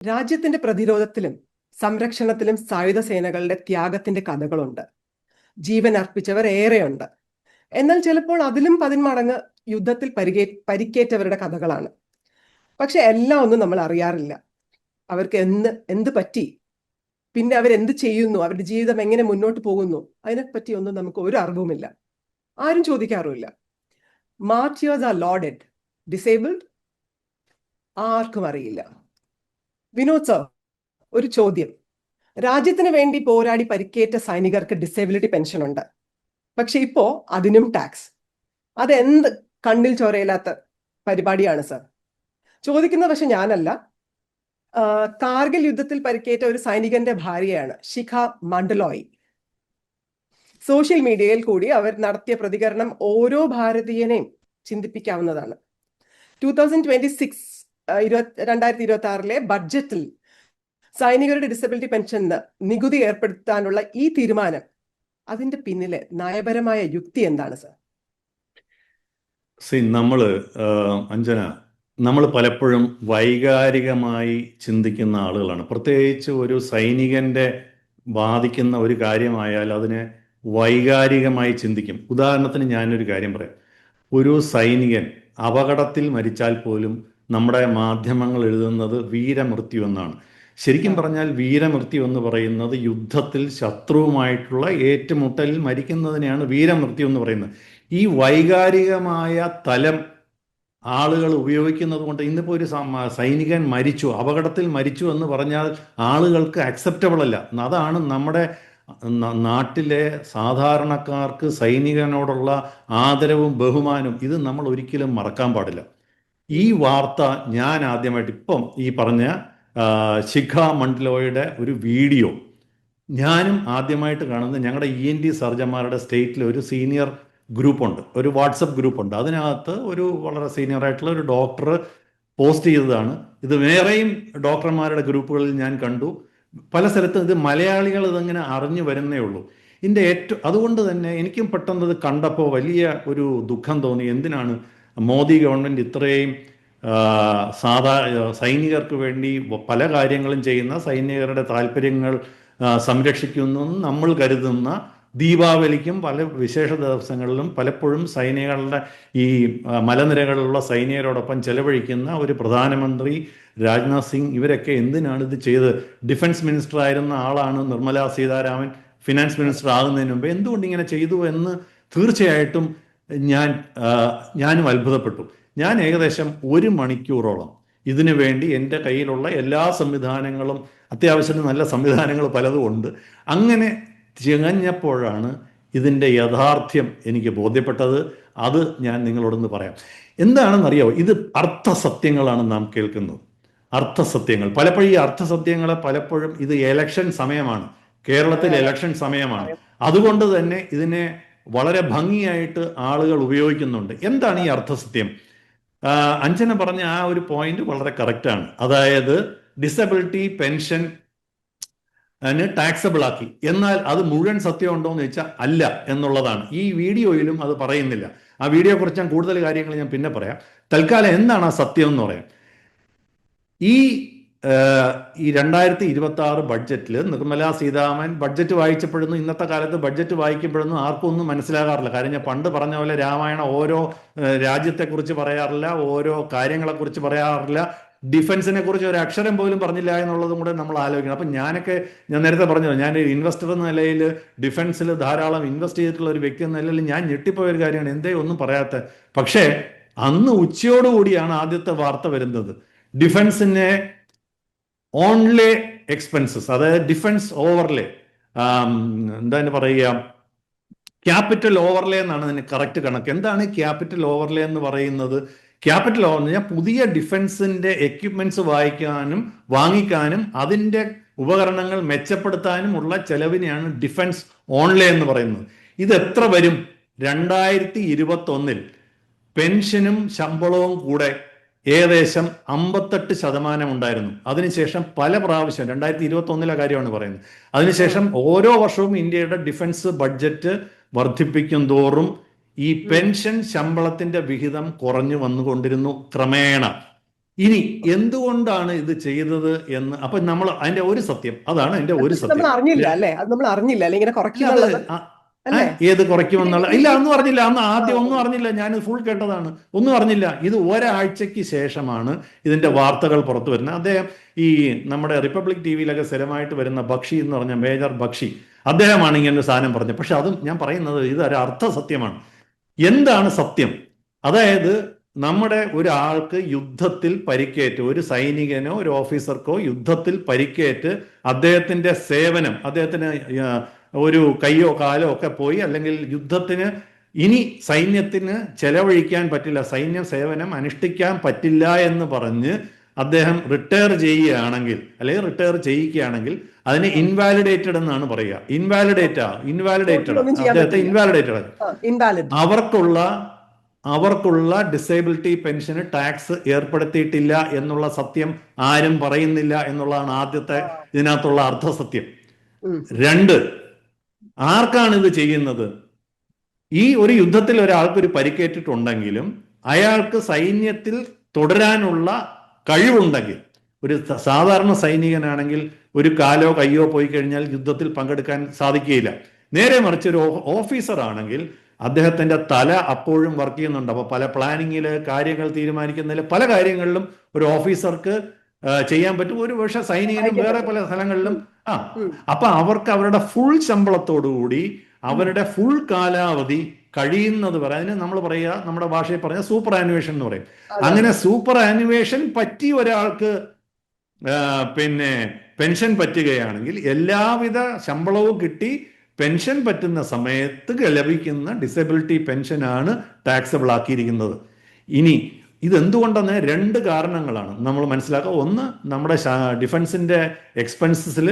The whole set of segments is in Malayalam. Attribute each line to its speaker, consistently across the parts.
Speaker 1: രാജ്യത്തിന്റെ പ്രതിരോധത്തിലും സംരക്ഷണത്തിലും സായുധ സേനകളുടെ ത്യാഗത്തിന്റെ കഥകളുണ്ട്. ജീവൻ അർപ്പിച്ചവർ ഏറെയുണ്ട്. എന്നാൽ ചിലപ്പോൾ അതിലും പതിന്മടങ്ങ് യുദ്ധത്തിൽ പരിക്കേറ്റവരുടെ കഥകളാണ്. പക്ഷെ എല്ലാം ഒന്നും നമ്മൾ അറിയാറില്ല. അവർക്ക് എന്ത് പറ്റി, പിന്നെ അവരെന്ത് ചെയ്യുന്നു, അവരുടെ ജീവിതം എങ്ങനെ മുന്നോട്ട് പോകുന്നു, അതിനെപ്പറ്റി ഒന്നും നമുക്ക് ഒരു അറിവുമില്ല. ആരും ചോദിക്കാറുമില്ല. മാർട്ടിയേഴ്സ് ആർ ലോഡഡ്, ഡിസേബിൾഡ് ആർക്കും അറിയില്ല. വിനോദ് സർ, ഒരു ചോദ്യം. രാജ്യത്തിന് വേണ്ടി പോരാടി പരിക്കേറ്റ സൈനികർക്ക് ഡിസേബിലിറ്റി പെൻഷൻ ഉണ്ട്. പക്ഷെ ഇപ്പോ അതിനും ടാക്സ്. അതെന്ത് കണ്ണിൽ ചോരയില്ലാത്ത പരിപാടിയാണ് സർ? ചോദിക്കുന്നത് പക്ഷെ ഞാനല്ല. കാർഗിൽ യുദ്ധത്തിൽ പരിക്കേറ്റ ഒരു സൈനികന്റെ ഭാര്യയാണ് ശിഖ മണ്ഡലോയ്. സോഷ്യൽ മീഡിയയിൽ കൂടി അവർ നടത്തിയ പ്രതികരണം ഓരോ ഭാരതീയനെയും ചിന്തിപ്പിക്കാവുന്നതാണ്. 2026 ബഡ്ജറ്റിൽ സൈനികരുടെ ഡിസബിലിറ്റി പെൻഷന് നികുതി ഏർപ്പെടുത്താനുള്ള ഈ തീരുമാനം, അതിന്റെ പിന്നിലെ നയപരമായ യുക്തി എന്താണ് സർ?
Speaker 2: അഞ്ജന, നമ്മൾ പലപ്പോഴും വൈകാരികമായി ചിന്തിക്കുന്ന ആളുകളാണ്. പ്രത്യേകിച്ച് ഒരു സൈനികന്റെ ബാധിക്കുന്ന ഒരു കാര്യമായാൽ അതിനെ വൈകാരികമായി ചിന്തിക്കും. ഉദാഹരണത്തിന് ഞാനൊരു കാര്യം പറയാം. ഒരു സൈനികൻ അപകടത്തിൽ മരിച്ചാൽ പോലും നമ്മുടെ മാധ്യമങ്ങൾ എഴുതുന്നത് വീരമൃത്യു എന്നാണ്. ശരിക്കും പറഞ്ഞാൽ വീരമൃത്യു എന്ന് പറയുന്നത് യുദ്ധത്തിൽ ശത്രുവുമായിട്ടുള്ള ഏറ്റുമുട്ടലിൽ മരിക്കുന്നതിനെയാണ് വീരമൃത്യു എന്ന് പറയുന്നത്. ഈ വൈകാരികമായ തലം ആളുകൾ ഉപയോഗിക്കുന്നത് കൊണ്ട് ഇന്നിപ്പോൾ ഒരു സൈനികൻ മരിച്ചു, അപകടത്തിൽ മരിച്ചു എന്ന് പറഞ്ഞാൽ ആളുകൾക്ക് അക്സെപ്റ്റബിൾ അല്ല. അതാണ് നമ്മുടെ നാട്ടിലെ സാധാരണക്കാർക്ക് സൈനികനോടുള്ള ആദരവും ബഹുമാനവും. ഇത് നമ്മൾ ഒരിക്കലും മറക്കാൻ പാടില്ല. ഈ വാർത്ത ഞാൻ ആദ്യമായിട്ട് ഇപ്പം ഈ പറഞ്ഞ ശിഖ മണ്ഡലോയുടെ ഒരു വീഡിയോ ഞാനും ആദ്യമായിട്ട് കാണുന്നത്. ഞങ്ങളുടെ ENT സർജന്മാരുടെ സ്റ്റേറ്റിൽ ഒരു സീനിയർ ഗ്രൂപ്പുണ്ട്, ഒരു വാട്സപ്പ് ഗ്രൂപ്പുണ്ട്. അതിനകത്ത് ഒരു വളരെ സീനിയർ ആയിട്ടുള്ള ഒരു ഡോക്ടർ പോസ്റ്റ് ചെയ്തതാണ്. ഇത് വേറെയും ഡോക്ടർമാരുടെ ഗ്രൂപ്പുകളിൽ ഞാൻ കണ്ടു. പല സ്ഥലത്തും ഇത് മലയാളികൾ ഇതങ്ങനെ അറിഞ്ഞു വരുന്നേ ഉള്ളൂ. അതുകൊണ്ട് തന്നെ എനിക്കും പെട്ടെന്ന് ഇത് കണ്ടപ്പോൾ വലിയ ഒരു ദുഃഖം തോന്നി. എന്തിനാണ് മോദി ഗവൺമെൻറ് ഇത്രയും സൈനികർക്ക് വേണ്ടി പല കാര്യങ്ങളും ചെയ്യുന്ന, സൈനികരുടെ താല്പര്യങ്ങൾ സംരക്ഷിക്കുന്നു നമ്മൾ കരുതുന്ന, ദീപാവലിക്കും പല വിശേഷ ദിവസങ്ങളിലും പലപ്പോഴും സൈനികരുടെ ഈ മലനിരകളിലുള്ള സൈനികരോടൊപ്പം ചെലവഴിക്കുന്ന ഒരു പ്രധാനമന്ത്രി രാജ്നാഥ് സിംഗ്, ഇവരൊക്കെ എന്തിനാണ് ഇത് ചെയ്തത്? ഡിഫൻസ് മിനിസ്റ്റർ ആയിരുന്ന ആളാണ് നിർമ്മല സീതാരാമൻ. ഫിനാൻസ് മിനിസ്റ്റർ ആകുന്നതിന് മുമ്പ് എന്തുകൊണ്ട് ഇങ്ങനെ ചെയ്തു എന്ന് തീർച്ചയായിട്ടും ഞാനും അത്ഭുതപ്പെട്ടു. ഞാൻ ഏകദേശം 1 മണിക്കൂറോളം ഇതിനു വേണ്ടി എൻ്റെ കയ്യിലുള്ള എല്ലാ സംവിധാനങ്ങളും, അത്യാവശ്യം നല്ല സംവിധാനങ്ങൾ പലതും ഉണ്ട്, അങ്ങനെ ചികഞ്ഞപ്പോഴാണ് ഇതിൻ്റെ യാഥാർത്ഥ്യം എനിക്ക് ബോധ്യപ്പെട്ടത്. അത് ഞാൻ നിങ്ങളോടൊന്ന് പറയാം. എന്താണെന്നറിയാമോ? ഇത് അർത്ഥസത്യങ്ങളാണ് നാം കേൾക്കുന്നത്. അർത്ഥസത്യങ്ങൾ പലപ്പോഴും ഈ അർത്ഥസത്യങ്ങളെ പലപ്പോഴും ഇത് എലക്ഷൻ സമയമാണ്, കേരളത്തിൽ എലക്ഷൻ സമയമാണ്. അതുകൊണ്ട് തന്നെ ഇതിനെ വളരെ ഭംഗിയായിട്ട് ആളുകൾ ഉപയോഗിക്കുന്നുണ്ട്. എന്താണ് ഈ അർത്ഥസത്യം? അഞ്ജന പറഞ്ഞ ആ ഒരു പോയിന്റ് വളരെ കറക്റ്റാണ്. അതായത് ഡിസബിലിറ്റി പെൻഷൻ ടാക്സബിൾ ആക്കി. എന്നാൽ അത് മുഴുവൻ സത്യം ഉണ്ടോ എന്ന് ചോദിച്ചാൽ അല്ല എന്നുള്ളതാണ്. ഈ വീഡിയോയിലും അത് പറയുന്നില്ല. ആ വീഡിയോയെ കുറിച്ച് ഞാൻ കൂടുതൽ കാര്യങ്ങൾ ഞാൻ പിന്നെ പറയാം. തൽക്കാലം എന്താണ് ആ സത്യം എന്ന് പറയാം. ഈ 2026 ബഡ്ജറ്റിൽ നിർമ്മല സീതാരാമൻ ബഡ്ജറ്റ് വായിച്ചപ്പോഴൊന്നും, ഇന്നത്തെ കാലത്ത് ബഡ്ജറ്റ് വായിക്കപ്പെടുന്നു ആർക്കും ഒന്നും മനസ്സിലാകാറില്ല. കാര്യം ഞാൻ പണ്ട് പറഞ്ഞ പോലെ രാമായണം ഓരോ രാജ്യത്തെക്കുറിച്ച് പറയാറില്ല, ഓരോ കാര്യങ്ങളെക്കുറിച്ച് പറയാറില്ല, ഡിഫൻസിനെ കുറിച്ച് ഒരു അക്ഷരം പോലും പറഞ്ഞില്ല എന്നുള്ളതും കൂടെ നമ്മൾ ആലോചിക്കണം. അപ്പം ഞാൻ നേരത്തെ പറഞ്ഞത്, ഞാൻ ഇൻവെസ്റ്റർ എന്ന നിലയിൽ ഡിഫൻസിൽ ധാരാളം ഇൻവെസ്റ്റ് ചെയ്തിട്ടുള്ള ഒരു വ്യക്തി എന്ന നിലയിൽ ഞാൻ ഞെട്ടിപ്പോയ ഒരു കാര്യമാണ് എന്തേ ഒന്നും പറയാത്ത. പക്ഷേ അന്ന് ഉച്ചയോടുകൂടിയാണ് ആദ്യത്തെ വാർത്ത വരുന്നത്. ഡിഫൻസിനെ ഓൺലേ എക്സ്പെൻസസ്, അതായത് ഡിഫൻസ് ഓവർലേ, എന്താണ് പറയുക, ക്യാപിറ്റൽ ഓവർലേ എന്നാണ് അതിന് കറക്റ്റ് കണക്ക്. എന്താണ് ക്യാപിറ്റൽ ഓവർലേ എന്ന് പറയുന്നത്? ക്യാപിറ്റൽ ഓവർ എന്ന് പറഞ്ഞാൽ പുതിയ ഡിഫൻസിന്റെ എക്യുപ്മെന്റ്സ് വാങ്ങിക്കാനും അതിൻ്റെ ഉപകരണങ്ങൾ മെച്ചപ്പെടുത്താനും ഉള്ള ചെലവിനെയാണ് ഡിഫൻസ് ഓൺലേ എന്ന് പറയുന്നത്. ഇത് എത്ര വരും? 2021 പെൻഷനും ശമ്പളവും കൂടെ ഏകദേശം 58% ഉണ്ടായിരുന്നു. അതിനുശേഷം പല പ്രാവശ്യം 2021 കാര്യമാണ് പറയുന്നത്. അതിനുശേഷം ഓരോ വർഷവും ഇന്ത്യയുടെ ഡിഫൻസ് ബഡ്ജറ്റ് വർദ്ധിപ്പിക്കും തോറും ഈ പെൻഷൻ ശമ്പളത്തിന്റെ വിഹിതം കുറഞ്ഞു വന്നുകൊണ്ടിരുന്നു ക്രമേണ. ഇനി എന്തുകൊണ്ടാണ് ഇത് ചെയ്തത് എന്ന് അപ്പൊ നമ്മൾ അതിന്റെ ഒരു സത്യം അതാണ് അതിന്റെ ഒരു
Speaker 1: പക്ഷെ നമ്മൾ
Speaker 2: സത്യം.
Speaker 1: അറിഞ്ഞില്ല അല്ലേ, അത് നമ്മൾ അറിഞ്ഞില്ല അല്ലെ ഇങ്ങനെ
Speaker 2: അല്ല അത്
Speaker 1: കുറയ്ക്കുന്നുള്ളത് അല്ലേ?
Speaker 2: ഏത് കുറയ്ക്കുമെന്നുള്ള ഇല്ല ഒന്നും അറിഞ്ഞില്ല. അന്ന്
Speaker 1: ആ,
Speaker 2: ആദ്യം ഒന്നും അറിഞ്ഞില്ല. ഞാൻ ഫുൾ കേട്ടതാണ്, ഒന്നും അറിഞ്ഞില്ല. ഇത് ഒരാഴ്ചയ്ക്ക് ശേഷമാണ് ഇതിന്റെ വാർത്തകൾ പുറത്തു വരുന്നത്. അദ്ദേഹം ഈ നമ്മുടെ റിപ്പബ്ലിക് ടി വിയിലൊക്കെ സ്ഥിരമായിട്ട് വരുന്ന ബക്ഷി എന്ന് പറഞ്ഞ മേജർ ബക്ഷി, അദ്ദേഹമാണ് ഇങ്ങനെ ഒരു സാധനം പറഞ്ഞത്. പക്ഷെ അതും ഞാൻ പറയുന്നത് ഇത് ഒരു അർത്ഥ സത്യമാണ്. എന്താണ് സത്യം? അതായത് നമ്മുടെ ഒരാൾക്ക് യുദ്ധത്തിൽ പരിക്കേറ്റ്, ഒരു സൈനികനോ ഒരു ഓഫീസർക്കോ യുദ്ധത്തിൽ പരിക്കേറ്റ് അദ്ദേഹത്തിന്റെ സേവനം, അദ്ദേഹത്തിന് ഒരു കയ്യോ കാലോ ഒക്കെ പോയി, അല്ലെങ്കിൽ യുദ്ധത്തിന് ഇനി സൈന്യത്തിന് ചെലവഴിക്കാൻ പറ്റില്ല, സൈന്യ സേവനം അനുഷ്ഠിക്കാൻ പറ്റില്ല എന്ന് പറഞ്ഞ് അദ്ദേഹം റിട്ടയർ ചെയ്യുകയാണെങ്കിൽ, അല്ലെങ്കിൽ റിട്ടയർ ചെയ്യിക്കുകയാണെങ്കിൽ അതിന് ഇൻവാലിഡേറ്റഡ് എന്നാണ് പറയുക. ഇൻവാലിഡേറ്റഡ് അദ്ദേഹത്തെ ഇൻവാലിഡേറ്റഡ്. അവർക്കുള്ള ഡിസേബിലിറ്റി പെൻഷന് ടാക്സ് ഏർപ്പെടുത്തിയിട്ടില്ല എന്നുള്ള സത്യം ആരും പറയുന്നില്ല എന്നുള്ളതാണ് ആദ്യത്തെ ഇതിനകത്തുള്ള അർത്ഥസത്യം. രണ്ട്, ആർക്കാണ് ഇത് ചെയ്യുന്നത്? ഈ ഒരു യുദ്ധത്തിൽ ഒരാൾക്കൊരു പരിക്കേറ്റിട്ടുണ്ടെങ്കിലും അയാൾക്ക് സൈന്യത്തിൽ തുടരാനുള്ള കഴിവുണ്ടെങ്കിൽ, ഒരു സാധാരണ സൈനികനാണെങ്കിൽ ഒരു കാലോ കയ്യോ പോയി കഴിഞ്ഞാൽ യുദ്ധത്തിൽ പങ്കെടുക്കാൻ സാധിക്കുകയില്ല. നേരെ മറിച്ച് ഒരു ഓഫീസർ ആണെങ്കിൽ അദ്ദേഹത്തിന്റെ തല അപ്പോഴും വർക്ക് ചെയ്യുന്നുണ്ട്. അപ്പൊ പല പ്ലാനിങ്ങില്, കാര്യങ്ങൾ തീരുമാനിക്കുന്നതിൽ, പല കാര്യങ്ങളിലും ഒരു ഓഫീസർക്ക് ചെയ്യാൻ പറ്റും. ഒരു പക്ഷെ സൈനികനും വേറെ പല സ്ഥലങ്ങളിലും അപ്പൊ അവർക്ക് അവരുടെ ഫുൾ ശമ്പളത്തോടുകൂടി അവരുടെ ഫുൾ കാലാവധി കഴിയുന്നത് വരെ, അതിന് നമ്മൾ പറയുക, നമ്മുടെ ഭാഷയിൽ പറഞ്ഞ സൂപ്പർ ആനുവേഷൻ എന്ന് പറയും. അങ്ങനെ സൂപ്പർ ആനുവേഷൻ പറ്റി ഒരാൾക്ക് പിന്നെ പെൻഷൻ പറ്റുകയാണെങ്കിൽ, എല്ലാവിധ ശമ്പളവും കിട്ടി പെൻഷൻ പറ്റുന്ന സമയത്ത് ലഭിക്കുന്ന ഡിസബിലിറ്റി പെൻഷനാണ് ടാക്സബിൾ ആക്കിയിരിക്കുന്നത്. ഇനി ഇതെന്തുകൊണ്ടെന്ന് രണ്ട് കാരണങ്ങളാണ് നമ്മൾ മനസ്സിലാക്കുക. ഒന്ന്, നമ്മുടെ ഡിഫൻസിന്റെ എക്സ്പെൻസസിൽ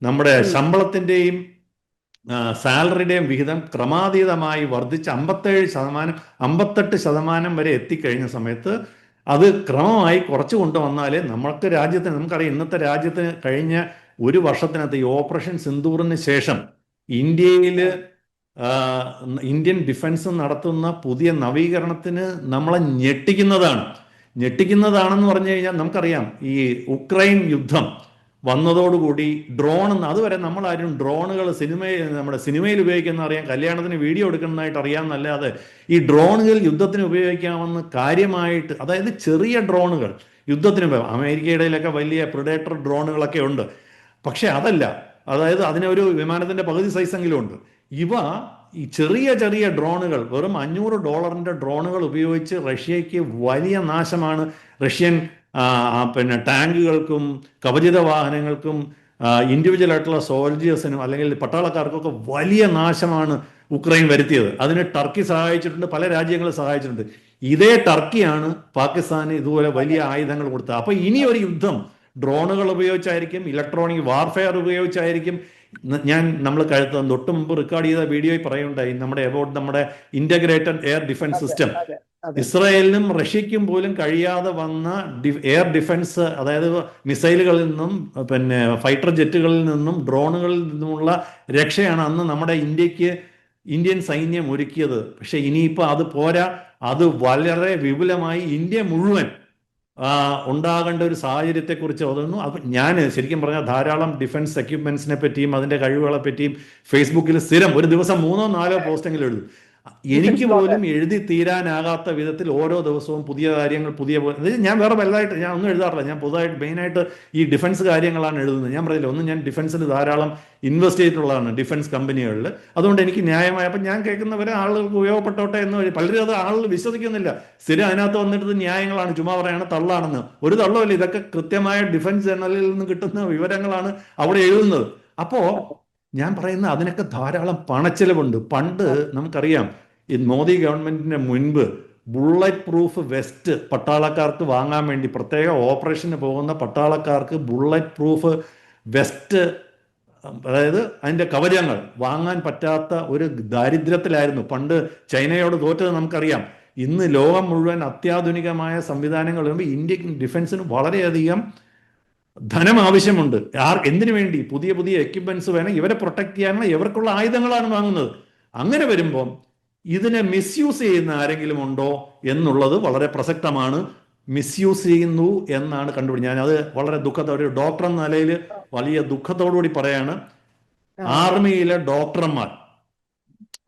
Speaker 2: നമ്മുടെ ശമ്പളത്തിന്റെയും സാലറിയുടെയും വിഹിതം ക്രമാതീതമായി വർദ്ധിച്ച് 58% വരെ എത്തിക്കഴിഞ്ഞ സമയത്ത് അത് ക്രമമായി കുറച്ചു കൊണ്ടുവന്നാലേ നമ്മൾക്ക് രാജ്യത്തിന്, നമുക്കറിയാം ഇന്നത്തെ രാജ്യത്തിന് കഴിഞ്ഞ ഒരു വർഷത്തിനകത്ത് ഈ ഓപ്പറേഷൻ സിന്ദൂറിന് ശേഷം ഇന്ത്യൻ ഡിഫൻസ് നടത്തുന്ന പുതിയ നവീകരണത്തിന് നമ്മളെ ഞെട്ടിക്കുന്നതാണെന്ന് പറഞ്ഞു കഴിഞ്ഞാൽ, നമുക്കറിയാം ഈ ഉക്രൈൻ യുദ്ധം വന്നതോടുകൂടി ഡ്രോൺ, അതുവരെ നമ്മളാരും ഡ്രോണുകൾ നമ്മുടെ സിനിമയിൽ ഉപയോഗിക്കുന്ന അറിയാം, കല്യാണത്തിന് വീഡിയോ എടുക്കുന്നതായിട്ട് അറിയാമെന്നല്ലാതെ ഈ ഡ്രോണുകൾ യുദ്ധത്തിന് ഉപയോഗിക്കാമെന്ന് കാര്യമായിട്ട്, അതായത് ചെറിയ ഡ്രോണുകൾ യുദ്ധത്തിന്, അമേരിക്കയുടെയിലൊക്കെ വലിയ പ്രിഡേറ്റർ ഡ്രോണുകളൊക്കെ ഉണ്ട്. പക്ഷെ അതല്ല, അതായത് അതിനൊരു വിമാനത്തിന്റെ പകുതി സൈസെങ്കിലും ഉണ്ട്. ഈ ചെറിയ ചെറിയ ഡ്രോണുകൾ, വെറും $500 ഡ്രോണുകൾ ഉപയോഗിച്ച് റഷ്യയ്ക്ക് വലിയ നാശമാണ്. റഷ്യൻ ടാങ്കുകൾക്കും കവചിത വാഹനങ്ങൾക്കും ഇൻഡിവിജ്വൽ ആയിട്ടുള്ള സോൾജേഴ്സിനും അല്ലെങ്കിൽ പട്ടാളക്കാർക്കൊക്കെ വലിയ നാശമാണ് ഉക്രൈൻ വരുത്തിയത്. അതിന് ടർക്കി സഹായിച്ചിട്ടുണ്ട്, പല രാജ്യങ്ങളും സഹായിച്ചിട്ടുണ്ട്. ഇതേ ടർക്കിയാണ് പാകിസ്ഥാന് ഇതുപോലെ വലിയ ആയുധങ്ങൾ കൊടുത്തത്. അപ്പൊ ഇനി ഒരു യുദ്ധം ഡ്രോണുകൾ ഉപയോഗിച്ചായിരിക്കും, ഇലക്ട്രോണിക് വാർഫെയർ ഉപയോഗിച്ചായിരിക്കും. നമ്മൾ തൊട്ട് മുമ്പ് റെക്കോർഡ് ചെയ്ത വീഡിയോയിൽ പറയുണ്ടായി നമ്മുടെ ഇന്റഗ്രേറ്റഡ് എയർ ഡിഫൻസ് സിസ്റ്റം. ഇസ്രായേലിനും റഷ്യക്കും പോലും കഴിയാതെ വന്ന എയർ ഡിഫൻസ്, അതായത് മിസൈലുകളിൽ നിന്നും ഫൈറ്റർ ജെറ്റുകളിൽ നിന്നും ഡ്രോണുകളിൽ നിന്നുമുള്ള രക്ഷയാണ് അന്ന് നമ്മുടെ ഇന്ത്യൻ സൈന്യം ഒരുക്കിയത്. പക്ഷെ ഇനിയിപ്പോൾ അത് പോരാ, അത് വളരെ വിപുലമായി ഇന്ത്യ മുഴുവൻ ഉണ്ടാകേണ്ട ഒരു സാഹചര്യത്തെക്കുറിച്ച് ഓതുന്നു. അപ്പം ഞാൻ ശരിക്കും പറഞ്ഞാൽ ധാരാളം ഡിഫൻസ് എക്യുപ്മെന്റ്സിനെ പറ്റിയും അതിന്റെ കഴിവുകളെ പറ്റിയും ഫേസ്ബുക്കിൽ സ്ഥിരം ഒരു ദിവസം 3-4 പോസ്റ്റെങ്കിലും എഴുതും. എനിക്ക് പോലും എഴുതി തീരാനാകാത്ത വിധത്തിൽ ഓരോ ദിവസവും പുതിയ കാര്യങ്ങൾ, ഞാൻ വേറെ വലുതായിട്ട് ഞാൻ ഒന്നും എഴുതാറില്ല. ഞാൻ പൊതുവായിട്ട് മെയിനായിട്ട് ഈ ഡിഫൻസ് കാര്യങ്ങളാണ് എഴുതുന്നത്. ഞാൻ പറഞ്ഞില്ല, ഒന്ന് ഞാൻ ഡിഫൻസിൽ ധാരാളം ഇൻവെസ്റ്റ് ചെയ്തിട്ടുള്ളതാണ് ഡിഫൻസ് കമ്പനികളിൽ. അതുകൊണ്ട് എനിക്ക് ന്യായമായ, അപ്പം ഞാൻ കേൾക്കുന്നവരെ ആളുകൾക്ക് ഉപയോഗപ്പെട്ടോട്ടെ എന്ന് പലരും അത് ആളുകൾ വിശ്വസിക്കുന്നില്ല. സ്ഥിരം അതിനകത്ത് വന്നിട്ട് ന്യായങ്ങളാണ്, ചുമ്മാ പറയാണ്, തള്ളാണെന്ന്. ഒരു തള്ളമല്ല, ഇതൊക്കെ കൃത്യമായ ഡിഫൻസ് ജേർണലിൽ നിന്ന് കിട്ടുന്ന വിവരങ്ങളാണ് അവിടെ എഴുതുന്നത്. അപ്പോ ഞാൻ പറയുന്ന അതിനൊക്കെ ധാരാളം പണച്ചെലവുണ്ട്. പണ്ട് നമുക്കറിയാം, ഈ മോദി ഗവൺമെന്റിന് മുൻപ് ബുള്ളറ്റ് പ്രൂഫ് വെസ്റ്റ് പട്ടാളക്കാർക്ക് വാങ്ങാൻ വേണ്ടി, പ്രത്യേക ഓപ്പറേഷന് പോകുന്ന പട്ടാളക്കാർക്ക് ബുള്ളറ്റ് പ്രൂഫ് വെസ്റ്റ്, അതായത് അതിന്റെ കവചങ്ങൾ വാങ്ങാൻ പറ്റാത്ത ഒരു ദാരിദ്ര്യത്തിലായിരുന്നു. പണ്ട് ചൈനയോട് തോറ്റത് നമുക്കറിയാം. ഇന്ന് ലോകം മുഴുവൻ അത്യാധുനികമായ സംവിധാനങ്ങൾ വരുമ്പോൾ ഇന്ത്യൻ ഡിഫൻസിന് വളരെയധികം ധനം ആവശ്യമുണ്ട്. എന്തിനു വേണ്ടി? പുതിയ പുതിയ എക്യുപ്മെന്റ്സ് വേണം. ഇവരെ പ്രൊട്ടക്ട് ചെയ്യാനുള്ള ഇവർക്കുള്ള ആയുധങ്ങളാണ് വാങ്ങുന്നത്. അങ്ങനെ വരുമ്പോൾ ഇതിനെ മിസ്യൂസ് ചെയ്യുന്ന ആരെങ്കിലും ഉണ്ടോ എന്നുള്ളത് വളരെ പ്രസക്തമാണ്. മിസ്യൂസ് ചെയ്യുന്നു എന്നാണ് കണ്ടുപിടിച്ചത്. ഞാനത് വളരെ ഒരു ഡോക്ടർ എന്ന നിലയിൽ വലിയ ദുഃഖത്തോടുകൂടി പറയാണ്. ആർമിയിലെ ഡോക്ടർമാർ,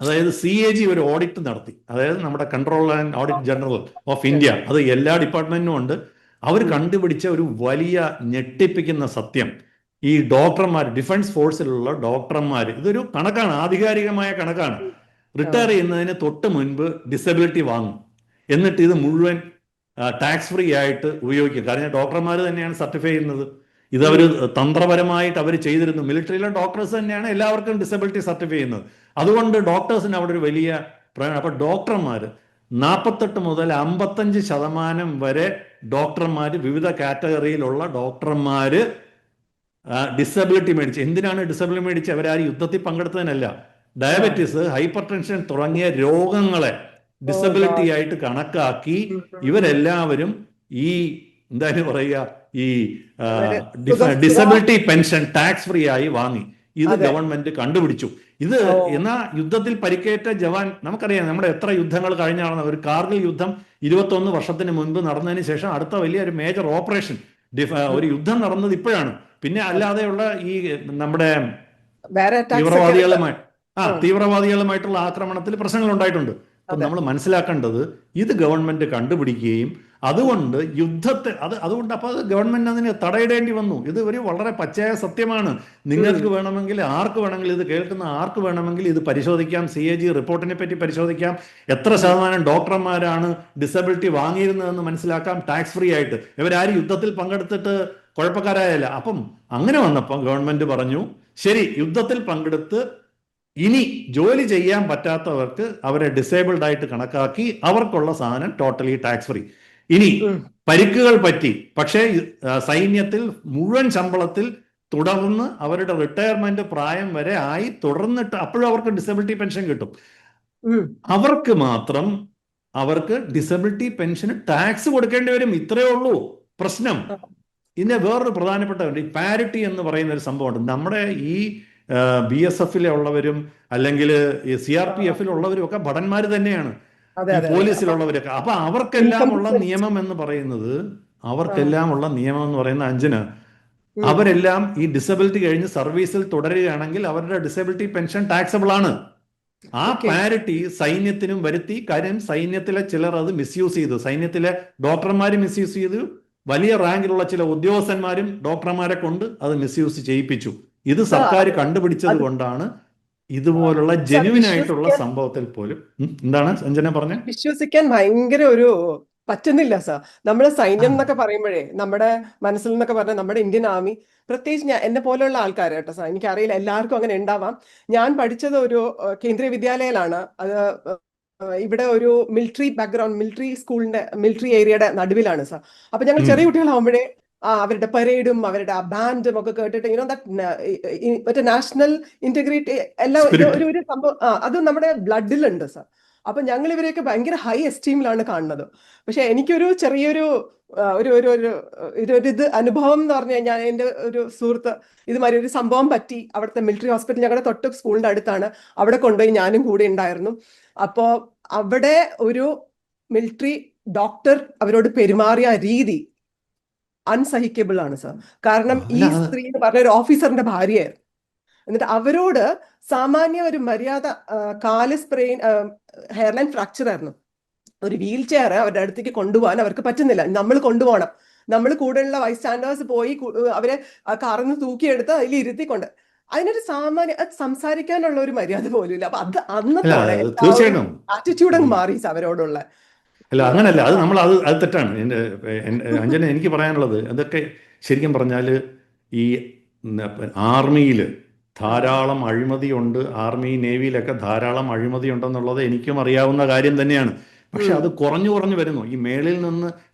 Speaker 2: അതായത് CAG ഒരു ഓഡിറ്റ് നടത്തി, അതായത് നമ്മുടെ control and audit general of India, അത് എല്ലാ ഡിപ്പാർട്ട്മെന്റിനും ഉണ്ട്. അവർ കണ്ടുപിടിച്ച ഒരു വലിയ ഞെട്ടിപ്പിക്കുന്ന സത്യം, ഈ ഡോക്ടർമാർ, ഡിഫൻസ് ഫോഴ്സിലുള്ള ഡോക്ടർമാർ, ഇതൊരു കണക്കാണ്, ആധികാരികമായ കണക്കാണ്, റിട്ടയർ ചെയ്യുന്നതിന് തൊട്ട് മുൻപ് ഡിസബിലിറ്റി വാങ്ങും, എന്നിട്ട് ഇത് മുഴുവൻ ടാക്സ് ഫ്രീ ആയിട്ട് ഉപയോഗിക്കും. കാരണം ഡോക്ടർമാർ തന്നെയാണ് സർട്ടിഫൈ ചെയ്യുന്നത്. ഇതവർ തന്ത്രപരമായിട്ട് അവർ ചെയ്തിരുന്നു. മിലിറ്ററിയിലെ ഡോക്ടേഴ്സ് തന്നെയാണ് എല്ലാവർക്കും ഡിസബിലിറ്റി സർട്ടിഫൈ ചെയ്യുന്നത്. അതുകൊണ്ട് ഡോക്ടേഴ്സിന് അവിടെ ഒരു വലിയ അപ്പൊ ഡോക്ടർമാർ 48 മുതൽ 55% വരെ ഡോക്ടർമാർ, വിവിധ കാറ്റഗറിയിലുള്ള ഡോക്ടർമാര് ഡിസബിലിറ്റി മേടിച്ച്. എന്തിനാണ് ഡിസബിലിറ്റി മേടിച്ച്? അവരാരും യുദ്ധത്തിൽ പങ്കെടുത്തതിനല്ല. ഡയബറ്റീസ്, ഹൈപ്പർ ടെൻഷൻ തുടങ്ങിയ രോഗങ്ങളെ ഡിസബിലിറ്റി ആയിട്ട് കണക്കാക്കി ഇവരെല്ലാവരും ഈ എന്താണ് പറയുക, ഈ ഡിസബിലിറ്റി പെൻഷൻ ടാക്സ് ഫ്രീ ആയി വാങ്ങി. ഇത് ഗവൺമെന്റ് കണ്ടുപിടിച്ചു. ഇത് എന്നാ യുദ്ധത്തിൽ പരിക്കേറ്റ ജവാൻ, നമുക്കറിയാം നമ്മുടെ എത്ര യുദ്ധങ്ങൾ കഴിഞ്ഞാണ്. ഒരു കാർഗിൽ യുദ്ധം 21 വർഷത്തിന് മുൻപ് നടന്നതിന് ശേഷം അടുത്ത വലിയ ഒരു മേജർ ഓപ്പറേഷൻ, ഒരു യുദ്ധം നടന്നത് ഇപ്പോഴാണ്. പിന്നെ അല്ലാതെയുള്ള ഈ നമ്മുടെ തീവ്രവാദികളുമായിട്ടുള്ള ആക്രമണത്തിൽ പ്രശ്നങ്ങൾ ഉണ്ടായിട്ടുണ്ട്. അപ്പം നമ്മൾ മനസ്സിലാക്കേണ്ടത് ഇത് ഗവൺമെന്റ് കണ്ടുപിടിക്കുകയും അതുകൊണ്ട് യുദ്ധത്തെ അതുകൊണ്ട് അപ്പൊ അത് ഗവൺമെന്റ് അതിന് തടയിടേണ്ടി വന്നു. ഇത് ഒരു വളരെ പച്ചയായ സത്യമാണ്. നിങ്ങൾക്ക് വേണമെങ്കിൽ, ആർക്ക് വേണമെങ്കിൽ, ഇത് കേൾക്കുന്ന ആർക്ക് വേണമെങ്കിൽ ഇത് പരിശോധിക്കാം. CAG റിപ്പോർട്ടിനെ പറ്റി പരിശോധിക്കാം. എത്ര ശതമാനം ഡോക്ടർമാരാണ് ഡിസബിലിറ്റി വാങ്ങിയിരുന്നതെന്ന് മനസ്സിലാക്കാം, ടാക്സ് ഫ്രീ ആയിട്ട്. ഇവരാരും യുദ്ധത്തിൽ പങ്കെടുത്തിട്ട് കുഴപ്പക്കാരായല്ല. അപ്പം അങ്ങനെ വന്നപ്പോൾ ഗവൺമെന്റ് പറഞ്ഞു, ശരി, യുദ്ധത്തിൽ പങ്കെടുത്ത് ഇനി ജോലി ചെയ്യാൻ പറ്റാത്തവർക്ക് അവരെ ഡിസേബിൾഡ് ആയിട്ട് കണക്കാക്കി അവർക്കുള്ള സാധനം ടോട്ടലി ടാക്സ് ഫ്രീ. ഇനി പരിക്കുകൾ പറ്റി, പക്ഷേ സൈന്യത്തിൽ മുഴുവൻ ശമ്പളത്തിൽ തുടർന്ന് അവരുടെ റിട്ടയർമെന്റ് പ്രായം വരെ ആയി തുടർന്നിട്ട് അപ്പോഴും അവർക്ക് ഡിസബിലിറ്റി പെൻഷൻ കിട്ടും. അവർക്ക് മാത്രം അവർക്ക് ഡിസബിലിറ്റി പെൻഷന് ടാക്സ് കൊടുക്കേണ്ടി വരും. ഇത്രയേ ഉള്ളൂ പ്രശ്നം. ഇതിന്റെ വേറൊരു പ്രധാനപ്പെട്ട ഈ പാരിറ്റി എന്ന് പറയുന്ന ഒരു സംഭവമുണ്ട്. നമ്മുടെ ഈ BSFിലെ ഉള്ളവരും അല്ലെങ്കിൽ CRPFിലുള്ളവരും ഒക്കെ ഭടന്മാര് തന്നെയാണ്, പോലീസിലുള്ളവരൊക്കെ. അപ്പൊ അവർക്കെല്ലാം ഉള്ള നിയമം എന്ന് പറയുന്നത്, അഞ്ജന, അവരെല്ലാം ഈ ഡിസബിലിറ്റി കഴിഞ്ഞ് സർവീസിൽ തുടരുകയാണെങ്കിൽ അവരുടെ ഡിസബിലിറ്റി പെൻഷൻ ടാക്സബിൾ ആണ്. ആ പാരിറ്റി സൈന്യത്തിനും വരുത്തി. കാര്യം സൈന്യത്തിലെ ചിലർ അത് മിസ്യൂസ് ചെയ്തു. സൈന്യത്തിലെ ഡോക്ടർമാര് മിസ്യൂസ് ചെയ്തു. വലിയ റാങ്കിലുള്ള ചില ഉദ്യോഗസ്ഥന്മാരും ഡോക്ടർമാരെ കൊണ്ട് അത് മിസ്യൂസ് ചെയ്യിപ്പിച്ചു. ഇത് സർക്കാർ കണ്ടുപിടിച്ചത് കൊണ്ടാണ് ഇതുപോലുള്ള ജെന്യുവിൻ ആയിട്ടുള്ള സംഭവത്തിൽ പോലും. എന്താണ് അഞ്ജന പറഞ്ഞ?
Speaker 1: വിശ്വസിക്കാൻ ഭയങ്കര ഒരു പറ്റുന്നില്ല സാർ. നമ്മുടെ സൈന്യം എന്നൊക്കെ പറയുമ്പോഴേ നമ്മുടെ മനസ്സിൽ നിന്നൊക്കെ പറഞ്ഞാൽ നമ്മുടെ ഇന്ത്യൻ ആർമി, പ്രത്യേകിച്ച് എന്നെ പോലെയുള്ള ആൾക്കാർ കേട്ടോ സാർ, എനിക്കറിയില്ല എല്ലാവർക്കും അങ്ങനെ ഉണ്ടാവാം. ഞാൻ പഠിച്ചത് ഒരു കേന്ദ്രീയ വിദ്യാലയയിലാണ്. അത് ഇവിടെ ഒരു മിലിറ്ററി ബാക്ക്ഗ്രൗണ്ട്, മിലിറ്ററി സ്കൂളിന്റെ, മിലിറ്ററി ഏരിയയുടെ നടുവിലാണ് സാർ. അപ്പൊ ഞങ്ങൾ ചെറിയ കുട്ടികളാവുമ്പോഴേ അവരുടെ പരേഡും അവരുടെ ആ ബാൻഡും ഒക്കെ കേട്ടിട്ട് മറ്റേ നാഷണൽ ഇന്റഗ്രിറ്റി എല്ലാം ഒരു സംഭവം അത് നമ്മുടെ ബ്ലഡിലുണ്ട് സാർ. അപ്പൊ ഞങ്ങൾ ഇവരെയൊക്കെ ഭയങ്കര ഹൈ എസ്റ്റീമിലാണ് കാണുന്നത്. പക്ഷെ എനിക്കൊരു ചെറിയൊരു ഇത് അനുഭവം എന്ന് പറഞ്ഞു കഴിഞ്ഞാൽ, എൻ്റെ ഒരു സുഹൃത്ത് ഇതുമാതിരി ഒരു സംഭവം പറ്റി. അവിടുത്തെ മിലിറ്ററി ഹോസ്പിറ്റൽ ഞങ്ങളുടെ തൊട്ട് സ്കൂളിന്റെ അടുത്താണ്. അവിടെ കൊണ്ടുപോയി ഞാനും കൂടെ ഉണ്ടായിരുന്നു. അപ്പോ അവിടെ ഒരു മിലിറ്ററി ഡോക്ടർ അവരോട് പെരുമാറിയ രീതി അൺസഹിക്കബിൾ ആണ് സാർ. കാരണം ഈ സ്ത്രീ എന്ന് പറഞ്ഞ ഒരു ഓഫീസറിന്റെ ഭാര്യയായിരുന്നു. എന്നിട്ട് അവരോട് സാമാന്യ ഒരു മര്യാദ, കാല് സ്പ്രെയിൻ, ഹെയർലൈൻ ഫ്രാക്ചർ ആയിരുന്നു. ഒരു വീൽ ചെയർ അവരുടെ അടുത്തേക്ക് കൊണ്ടുപോകാൻ അവർക്ക് പറ്റുന്നില്ല. നമ്മൾ കൊണ്ടുപോകണം. നമ്മൾ കൂടെയുള്ള വൈസ് സ്റ്റാൻഡേഴ്സ് പോയി അവരെ കാറിൽ നിന്ന് തൂക്കിയെടുത്ത് അതിൽ ഇരുത്തിക്കൊണ്ട്, അതിനൊരു സാമാന്യ സംസാരിക്കാനുള്ള ഒരു മര്യാദ പോലും ഇല്ല. അപ്പൊ അത് അന്നത്തെ ആറ്റിറ്റ്യൂഡ് അങ്ങ് മാറി അവരോടുള്ള.
Speaker 2: അല്ല, അങ്ങനല്ല. അത് നമ്മൾ അത് തെറ്റാണ്. അഞ്ജന, എനിക്ക് പറയാനുള്ളത്, അതൊക്കെ ശരിക്കും പറഞ്ഞാൽ ഈ ആർമിയിൽ ധാരാളം അഴിമതിയുണ്ട്. ആർമി, നേവിയിലൊക്കെ ധാരാളം അഴിമതി ഉണ്ടെന്നുള്ളത് എനിക്കും അറിയാവുന്ന കാര്യം തന്നെയാണ്. പക്ഷെ അത് കുറഞ്ഞു വരുന്നു.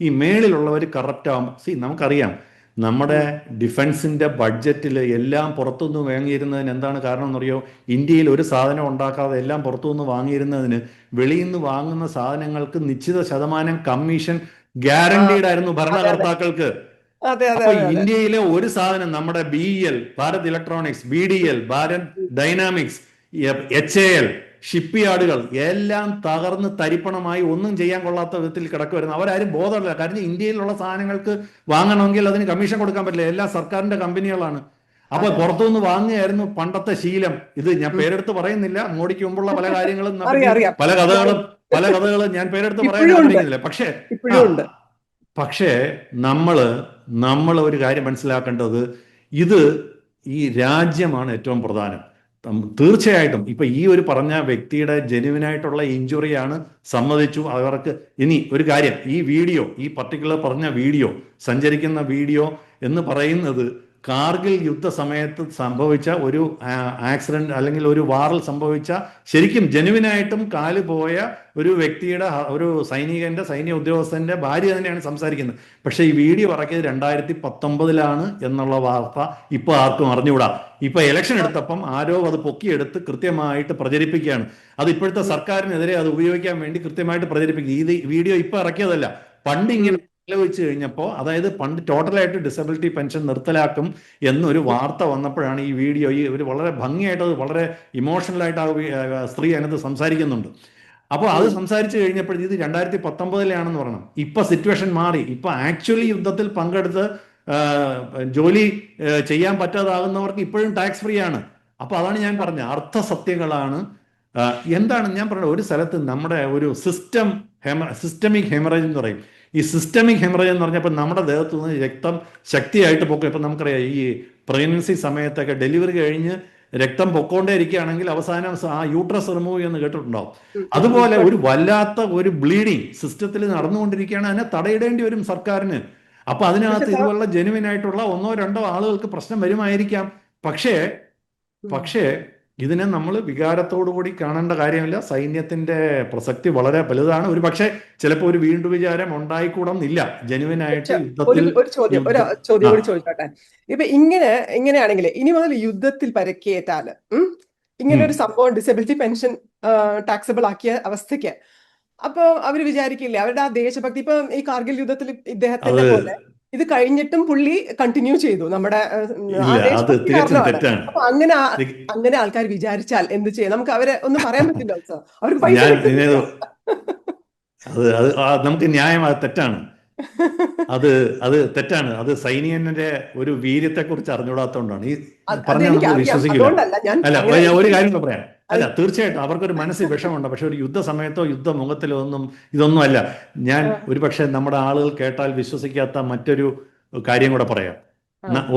Speaker 2: ഈ മേളിലുള്ളവർ കറപ്റ്റ് ആകുമ്പോൾ, നമുക്കറിയാം നമ്മുടെ ഡിഫൻസിന്റെ ബഡ്ജറ്റിൽ എല്ലാം പുറത്തുനിന്ന് വാങ്ങിയിരുന്നതിന് എന്താണ് കാരണം എന്നറിയോ? ഇന്ത്യയിൽ ഒരു സാധനം ഉണ്ടാക്കാതെ എല്ലാം പുറത്തുനിന്ന് വാങ്ങിയിരുന്നതിന് വെളിയിൽ നിന്ന് വാങ്ങുന്ന സാധനങ്ങൾക്ക് നിശ്ചിത ശതമാനം കമ്മീഷൻ ഗ്യാരണ്ടീഡ് ആയിരുന്നു ഭരണകർത്താക്കൾക്ക്. അപ്പൊ ഇന്ത്യയിലെ ഒരു സാധനം, നമ്മുടെ BEL, Bharat electronics, BDL, Bharat dynamics, HAL, ship യാർഡുകൾ എല്ലാം തകർന്ന് തരിപ്പണമായി ഒന്നും ചെയ്യാൻ കൊള്ളാത്ത വിധത്തിൽ കിടക്കുമായിരുന്നു. അവരാരും ബോധമില്ല. കാരണം ഇന്ത്യയിലുള്ള സാധനങ്ങൾക്ക് വാങ്ങണമെങ്കിൽ അതിന് കമ്മീഷൻ കൊടുക്കാൻ പറ്റില്ല. എല്ലാം സർക്കാരിന്റെ കമ്പനികളാണ്. അപ്പൊ
Speaker 1: അതെ
Speaker 2: പുറത്തുനിന്ന് വാങ്ങുകയായിരുന്നു പണ്ടത്തെ ശീലം. ഇത് ഞാൻ
Speaker 1: ഉം.
Speaker 2: പേരെടുത്ത് പറയുന്നില്ല, അങ്ങോട്ടേക്ക് മുമ്പുള്ള പല കാര്യങ്ങളും പറ്റി
Speaker 1: അറിയാം അറിയാം
Speaker 2: പല കഥകളും ഞാൻ പേരെടുത്ത് പറയാൻ
Speaker 1: ഇപ്പോഴും ഉണ്ട്
Speaker 2: ആഗ്രഹിക്കുന്നില്ല. പക്ഷേ ആ
Speaker 1: ഇപ്പോഴും ഉണ്ട്.
Speaker 2: പക്ഷേ നമ്മള് നമ്മൾ ഒരു കാര്യം മനസ്സിലാക്കേണ്ടത്, ഇത് ഈ രാജ്യമാണ് ഏറ്റവും പ്രധാനം. തീർച്ചയായിട്ടും ഇപ്പൊ ഈ ഒരു പറഞ്ഞ വ്യക്തിയുടെ ജെനുവിനായിട്ടുള്ള ഇഞ്ചുറിയാണ്, സമ്മതിച്ചു. അവർക്ക് ഇനി ഒരു കാര്യം, ഈ പർട്ടിക്കുലർ പറഞ്ഞ വീഡിയോ, സഞ്ചരിക്കുന്ന വീഡിയോ എന്ന് പറയുന്നത് കാർഗിൽ യുദ്ധ സമയത്ത് സംഭവിച്ച ഒരു ആക്സിഡന്റ് അല്ലെങ്കിൽ ഒരു വാറിൽ സംഭവിച്ച ശരിക്കും ജെനുവിനായിട്ടും കാല് പോയ ഒരു വ്യക്തിയുടെ, ഒരു സൈന്യ ഉദ്യോഗസ്ഥന്റെ ഭാര്യ തന്നെയാണ് സംസാരിക്കുന്നത്. പക്ഷെ ഈ വീഡിയോ ഇറക്കിയത് 2019 എന്നുള്ള വാർത്ത ഇപ്പൊ ആർക്കും അറിഞ്ഞുകൂടാ. ഇപ്പൊ ഇലക്ഷൻ എടുത്തപ്പം ആരോ അത് പൊക്കിയെടുത്ത് കൃത്യമായിട്ട് പ്രചരിപ്പിക്കുകയാണ്. അത് ഇപ്പോഴത്തെ സർക്കാരിനെതിരെ അത് ഉപയോഗിക്കാൻ വേണ്ടി കൃത്യമായിട്ട് പ്രചരിപ്പിക്കുക. ഇത് വീഡിയോ ഇപ്പൊ ഇറക്കിയതല്ല. പണ്ട് ഇങ്ങനെ ആലോചിച്ച് കഴിഞ്ഞപ്പോൾ, അതായത് പണ്ട് ടോട്ടലായിട്ട് ഡിസബിലിറ്റി പെൻഷൻ നിർത്തലാക്കും എന്നൊരു വാർത്ത വന്നപ്പോഴാണ് ഈ വീഡിയോ, ഈ ഒരു വളരെ ഭംഗിയായിട്ട്, അത് വളരെ ഇമോഷണലായിട്ട് ആ സ്ത്രീ അതിനകത്ത് സംസാരിക്കുന്നുണ്ട്. അപ്പോൾ അത് സംസാരിച്ചു കഴിഞ്ഞപ്പോൾ ഇത് 2019 പറയണം. ഇപ്പൊ സിറ്റുവേഷൻ മാറി. ഇപ്പൊ ആക്ച്വലി യുദ്ധത്തിൽ പങ്കെടുത്ത് ജോലി ചെയ്യാൻ പറ്റാതാകുന്നവർക്ക് ഇപ്പോഴും ടാക്സ് ഫ്രീ ആണ്. അപ്പൊ അതാണ് ഞാൻ പറഞ്ഞ അർത്ഥസത്യങ്ങളാണ്. എന്താണ് ഞാൻ പറഞ്ഞത്, ഒരു സ്ഥലത്ത് നമ്മുടെ ഒരു സിസ്റ്റമിക് ഹെമറേജ് എന്ന് പറയും. ഈ സിസ്റ്റമിക് ഹെമറേജ് എന്ന് പറഞ്ഞപ്പോൾ നമ്മുടെ ദേഹത്തു നിന്ന് രക്തം ശക്തിയായിട്ട് പൊക്കും. ഇപ്പം നമുക്കറിയാം, ഈ പ്രഗ്നൻസി സമയത്തൊക്കെ ഡെലിവറി കഴിഞ്ഞ് രക്തം പൊക്കോണ്ടേ ഇരിക്കുകയാണെങ്കിൽ അവസാനം ആ യൂട്രസ് റിമൂവ് ചെയ്യുന്ന കേട്ടിട്ടുണ്ടാവും. അതുപോലെ ഒരു വല്ലാത്ത ഒരു ബ്ലീഡിങ് സിസ്റ്റത്തിൽ നടന്നുകൊണ്ടിരിക്കുകയാണ്. അതിനെ തടയിടേണ്ടി വരും സർക്കാരിന്. അപ്പൊ അതിനകത്ത് ഇതുപോലുള്ള ജെനുവിൻ ആയിട്ടുള്ള 1-2 ആളുകൾക്ക് പ്രശ്നം വരുമായിരിക്കാം. പക്ഷേ ഇതിനെ നമ്മൾ വികാരത്തോടു കൂടി കാണേണ്ട കാര്യമില്ല. സൈന്യത്തിന്റെ പ്രസക്തി വളരെ വലുതാണ്. ഒരു പക്ഷേ ചിലപ്പോൾ ഒരു വീണ്ടും വിചാരം ഉണ്ടായിക്കൂടുന്നില്ല. ജെനുവിനായിട്ട് യുദ്ധത്തിൽ.
Speaker 1: ഒരു ചോദ്യം കൂടി ചോദിച്ചോട്ടെ. ഇപ്പൊ ഇങ്ങനെയാണെങ്കിൽ ഇനി മുതൽ യുദ്ധത്തിൽ പരിക്കേറ്റാല് ഇങ്ങനെ ഒരു സംഭവം ഡിസബിലിറ്റി പെൻഷൻ ടാക്സബിൾ ആക്കിയ അവസ്ഥയ്ക്ക്, അപ്പൊ അവര് വിചാരിക്കില്ലേ അവരുടെ ആ ദേശഭക്തി, ഇപ്പൊ ഈ കാർഗിൽ യുദ്ധത്തിൽ ഇദ്ദേഹത്തിന്റെ പോലെ ഇത് കഴിഞ്ഞിട്ടും പുള്ളി കണ്ടിന്യൂ ചെയ്തു നമ്മുടെ അപ്പൊ അങ്ങനെ ആൾക്കാർ വിചാരിച്ചാൽ എന്ത് ചെയ്യാം? നമുക്ക് അവരെ ഒന്നും പറയാൻ പറ്റില്ല സർ. അവർക്ക് പൈസ
Speaker 2: നമുക്ക് ന്യായം, അത് തെറ്റാണ്. അത് തെറ്റാണ്. അത് സൈനികന്റെ ഒരു വീര്യത്തെ കുറിച്ച് അറിഞ്ഞുകൂടാത്തോണ്ടാണ് ഈ പറഞ്ഞ നമ്മൾ വിശ്വസിക്കില്ല. അല്ല, ഒരു കാര്യം പറയാം. അല്ല, തീർച്ചയായിട്ടും അവർക്കൊരു മനസ്സിൽ വിഷമമുണ്ട്. പക്ഷെ ഒരു യുദ്ധ സമയത്തോ യുദ്ധമുഖത്തിലോ ഇതൊന്നും അല്ല. ഞാൻ ഒരുപക്ഷെ നമ്മുടെ ആളുകൾ കേട്ടാൽ വിശ്വസിക്കാത്ത മറ്റൊരു കാര്യം കൂടെ പറയാം.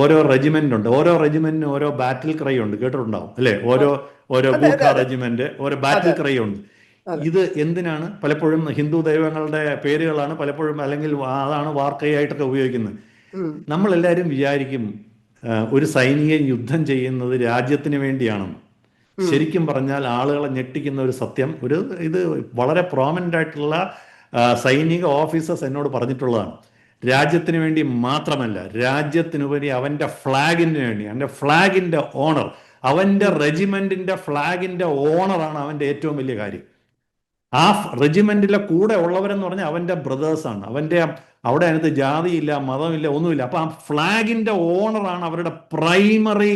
Speaker 2: ഓരോ റെജിമെന്റുണ്ട്. ഓരോ റെജിമെന്റിനും ഓരോ ബാറ്റിൽ ക്രൈ ഉണ്ട്, കേട്ടിട്ടുണ്ടാവും അല്ലെ? ഓരോ ഗൂർഖ റെജിമെന്റ് ഓരോ ബാറ്റിൽ ക്രൈ ഉണ്ട്. ഇത് എന്തിനാണ്? പലപ്പോഴും ഹിന്ദു ദൈവങ്ങളുടെ പേരുകളാണ് പലപ്പോഴും, അല്ലെങ്കിൽ അതാണ് വാർ ക്രൈ ആയിട്ടൊക്കെ ഉപയോഗിക്കുന്നത്. നമ്മളെല്ലാവരും വിചാരിക്കും ഒരു സൈനികൻ യുദ്ധം ചെയ്യുന്നത് രാജ്യത്തിന് വേണ്ടിയാണെന്ന്. ശരിക്കും പറഞ്ഞാൽ ആളുകളെ ഞെട്ടിക്കുന്ന ഒരു സത്യം, ഇത് വളരെ പ്രോമിനന്റ് ആയിട്ടുള്ള സൈനിക ഓഫീസേഴ്സ് എന്നോട് പറഞ്ഞിട്ടുള്ളതാണ്. രാജ്യത്തിന് വേണ്ടി മാത്രമല്ല, രാജ്യത്തിനുപരി അവന്റെ ഫ്ലാഗിന് വേണ്ടി, അവന്റെ ഫ്ലാഗിന്റെ ഓണർ, അവന്റെ റെജിമെന്റിന്റെ ഫ്ലാഗിന്റെ ഓണറാണ് അവന്റെ ഏറ്റവും വലിയ കാര്യം. ആ റെജിമെന്റിലെ കൂടെ ഉള്ളവരെന്ന് പറഞ്ഞാൽ അവന്റെ ബ്രദേഴ്സാണ്. അവിടെ അതിനകത്ത് ജാതിയില്ല, മതമില്ല, ഒന്നുമില്ല. അപ്പൊ ആ ഫ്ലാഗിന്റെ ഓണറാണ് അവരുടെ പ്രൈമറി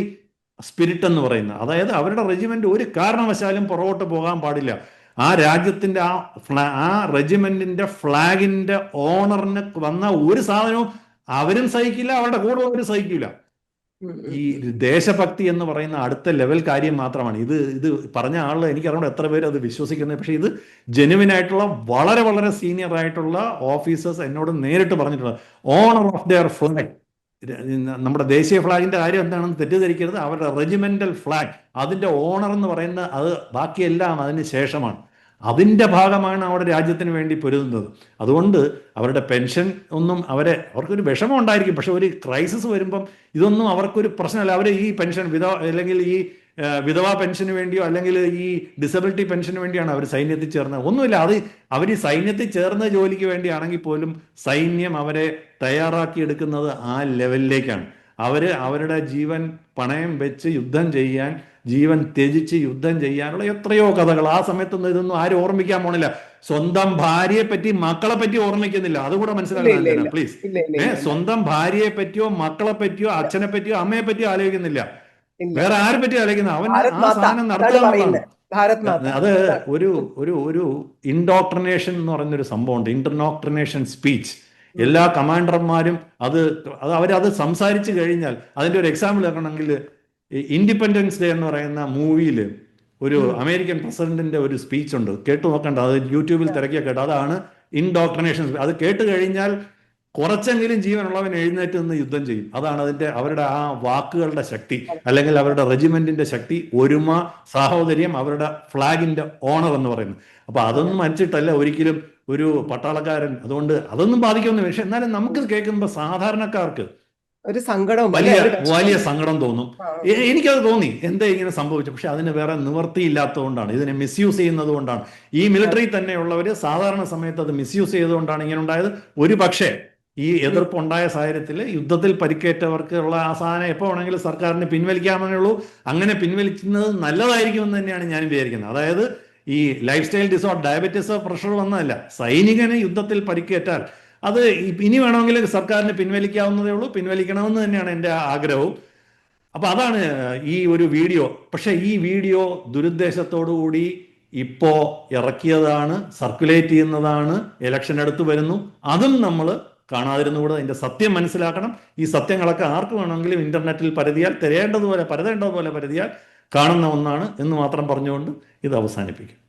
Speaker 2: സ്പിരിറ്റ് എന്ന് പറയുന്നത്. അതായത് അവരുടെ റെജിമെന്റ് ഒരു കാരണവശാലും പുറകോട്ട് പോകാൻ പാടില്ല. ആ രാജ്യത്തിന്റെ ആ റെജിമെന്റിന്റെ ഫ്ലാഗിന്റെ ഓണറിന് വന്ന ഒരു സാധനവും അവരും സഹിക്കില്ല, അവരുടെ കൂടെ അവരും സഹിക്കില്ല. ഈ ദേശഭക്തി എന്ന് പറയുന്ന അടുത്ത ലെവൽ കാര്യം മാത്രമാണ്. ഇത് പറഞ്ഞ ആള് എനിക്കറിയാം എത്ര പേര് അത് വിശ്വസിക്കുന്നത്. പക്ഷെ ഇത് ജെനുവിൻ ആയിട്ടുള്ള വളരെ വളരെ സീനിയർ ആയിട്ടുള്ള ഓഫീസേഴ്സ് എന്നോട് നേരിട്ട് പറഞ്ഞിട്ടുള്ളത്. ഓണർ ഓഫ് ദെയർ ഫ്ലാഗ്, നമ്മുടെ ദേശീയ ഫ്ലാഗിന്റെ കാര്യം എന്താണെന്ന് തെറ്റിദ്ധരിക്കരുത്. അവരുടെ റെജിമെന്റൽ ഫ്ലാഗ്, അതിന്റെ ഓണർ എന്ന് പറയുന്നത് അത് ബാക്കിയെല്ലാം അതിന് ശേഷമാണ്. അതിന്റെ ഭാഗമാണ് അവിടെ രാജ്യത്തിന് വേണ്ടി പൊരുതുന്നത്. അതുകൊണ്ട് അവരുടെ പെൻഷൻ ഒന്നും അവർക്കൊരു വിഷമം ഉണ്ടായിരിക്കും. പക്ഷെ ഒരു ക്രൈസിസ് വരുമ്പം ഇതൊന്നും അവർക്കൊരു പ്രശ്നമല്ല. അവർ ഈ പെൻഷൻ അല്ലെങ്കിൽ ഈ വിധവാ പെൻഷന് വേണ്ടിയോ അല്ലെങ്കിൽ ഈ ഡിസബിലിറ്റി പെൻഷന് വേണ്ടിയാണ് അവർ സൈന്യത്തിൽ ചേർന്നത്. ഒന്നുമില്ല, അവർ ഈ സൈന്യത്തിൽ ചേർന്ന ജോലിക്ക് വേണ്ടിയാണെങ്കിൽ പോലും സൈന്യം അവരെ തയ്യാറാക്കി എടുക്കുന്നത് ആ ലെവലിലേക്കാണ്. അവരുടെ ജീവൻ പണയം വെച്ച് യുദ്ധം ചെയ്യാൻ, ജീവൻ ത്യജിച്ച് യുദ്ധം ചെയ്യാനുള്ള എത്രയോ കഥകൾ. ആ സമയത്തൊന്നും ഇതൊന്നും ആരും ഓർമ്മിക്കാൻ പോണില്ല. സ്വന്തം ഭാര്യയെ പറ്റി, മക്കളെ പറ്റി ഓർമ്മിക്കുന്നില്ല. അതുകൂടെ മനസ്സിലാക്കാൻ പ്ലീസ്. സ്വന്തം ഭാര്യയെ പറ്റിയോ മക്കളെ പറ്റിയോ അച്ഛനെ പറ്റിയോ അമ്മയെ പറ്റിയോ ആലോചിക്കുന്നില്ല.
Speaker 1: ഇല്ല.
Speaker 2: വേറെ ആരെ പറ്റി ആലോചിക്കുന്നത്? അവന്
Speaker 1: ഭാരത്
Speaker 2: ആ
Speaker 1: മാത
Speaker 2: സാധനം നടത്തുക
Speaker 1: അതാണ്
Speaker 2: എന്നുള്ളതാണ്.
Speaker 1: പറയുന്നത്. ഭാരത് മാത
Speaker 2: അത്
Speaker 1: അതാണ്.
Speaker 2: ഒരു ഒരു ഒരു ഇൻഡോക്ട്രിനേഷൻ എന്ന് പറയുന്നൊരു സംഭവമുണ്ട്, ഇന്റർനോക്ട്രിനേഷൻ സ്പീച്ച്.
Speaker 1: ഉം.
Speaker 2: എല്ലാ കമാൻഡർമാരും അത് അവരത് സംസാരിച്ചു കഴിഞ്ഞാൽ അതിന്റെ ഒരു എക്സാമ്പിൾ ആക്കണമെങ്കിൽ ഇൻഡിപെൻഡൻസ് ഡേ എന്ന് പറയുന്ന മൂവിയിൽ ഒരു
Speaker 1: ഉം.
Speaker 2: അമേരിക്കൻ പ്രസിഡന്റിന്റെ ഒരു സ്പീച്ച് ഉണ്ട്, കേട്ടു നോക്കണ്ട, അത് യൂട്യൂബിൽ തിരക്കിയാൽ കേട്ടോ. അതാണ് ഇൻഡോക്ട്രിനേഷൻ. അത് കേട്ട് കഴിഞ്ഞാൽ കുറച്ചെങ്കിലും ജീവനുള്ളവൻ എഴുന്നേറ്റ് നിന്ന് യുദ്ധം ചെയ്യും. അതാണ് അവരുടെ ആ വാക്കുകളുടെ ശക്തി, അല്ലെങ്കിൽ അവരുടെ റെജിമെന്റിന്റെ ശക്തി, ഒരുമ, സാഹോദര്യം, അവരുടെ ഫ്ലാഗിന്റെ ഓണർ എന്ന് പറയുന്നത്. അപ്പൊ അതൊന്നും മനസ്സിട്ടല്ല ഒരിക്കലും ഒരു പട്ടാളക്കാരൻ. അതുകൊണ്ട് അതൊന്നും ബാധിക്കുമെന്ന്. പക്ഷെ എന്നാലും നമുക്ക് കേൾക്കുമ്പോൾ സാധാരണക്കാർക്ക്
Speaker 1: ഒരു സങ്കടവും
Speaker 2: വലിയ
Speaker 1: ഒരു
Speaker 2: വലിയ
Speaker 1: കഷ്ടവും.
Speaker 2: സങ്കടം തോന്നും.
Speaker 1: ആ.
Speaker 2: എനിക്കത് തോന്നി, എന്താ ഇങ്ങനെ സംഭവിച്ചു. പക്ഷെ അതിന് വേറെ നിവർത്തിയില്ലാത്തതുകൊണ്ടാണ്, ഇതിനെ മിസ്യൂസ് ചെയ്യുന്നത് കൊണ്ടാണ്. ഈ മിലിറ്ററി തന്നെയുള്ളവർ സാധാരണ സമയത്ത് അത് മിസ്യൂസ് ചെയ്തുകൊണ്ടാണ് ഇങ്ങനെ ഉണ്ടായത്. ഒരു പക്ഷേ ഈ എതിർപ്പുണ്ടായ സാഹചര്യത്തിൽ യുദ്ധത്തിൽ പരിക്കേറ്റവർക്ക് ഉള്ള ആ സാധനം എപ്പോൾ വേണമെങ്കിലും സർക്കാരിന് പിൻവലിക്കാമെന്നേ ഉള്ളൂ. അങ്ങനെ പിൻവലിക്കുന്നത് നല്ലതായിരിക്കുമെന്ന് തന്നെയാണ് ഞാൻ വിചാരിക്കുന്നത്. അതായത് ഈ ലൈഫ് സ്റ്റൈൽ ഡിസോർഡർ, ഡയബറ്റീസോ പ്രഷറോ ഒന്നല്ല, സൈനികന് യുദ്ധത്തിൽ പരിക്കേറ്റാൽ അത് ഇനി വേണമെങ്കിൽ സർക്കാരിന് പിൻവലിക്കാവുന്നതേ ഉള്ളൂ. പിൻവലിക്കണമെന്ന് തന്നെയാണ് എൻ്റെ ആഗ്രഹവും. അപ്പൊ അതാണ് ഈ ഒരു വീഡിയോ. പക്ഷെ ഈ വീഡിയോ ദുരുദ്ദേശത്തോടുകൂടി ഇപ്പോ ഇറക്കിയതാണ്, സർക്കുലേറ്റ് ചെയ്യുന്നതാണ്. ഇലക്ഷൻ അടുത്ത് വരുന്നു, അതും നമ്മൾ കാണാതിരുന്നുകൂടെ അതിന്റെ സത്യം മനസ്സിലാക്കണം. ഈ സത്യങ്ങളൊക്കെ ആർക്ക് വേണമെങ്കിലും ഇന്റർനെറ്റിൽ പരതിയാൽ, പരതേണ്ടതുപോലെ പരതിയാൽ കാണുന്ന ഒന്നാണ് എന്ന് മാത്രം പറഞ്ഞുകൊണ്ട് ഇത് അവസാനിപ്പിക്കും.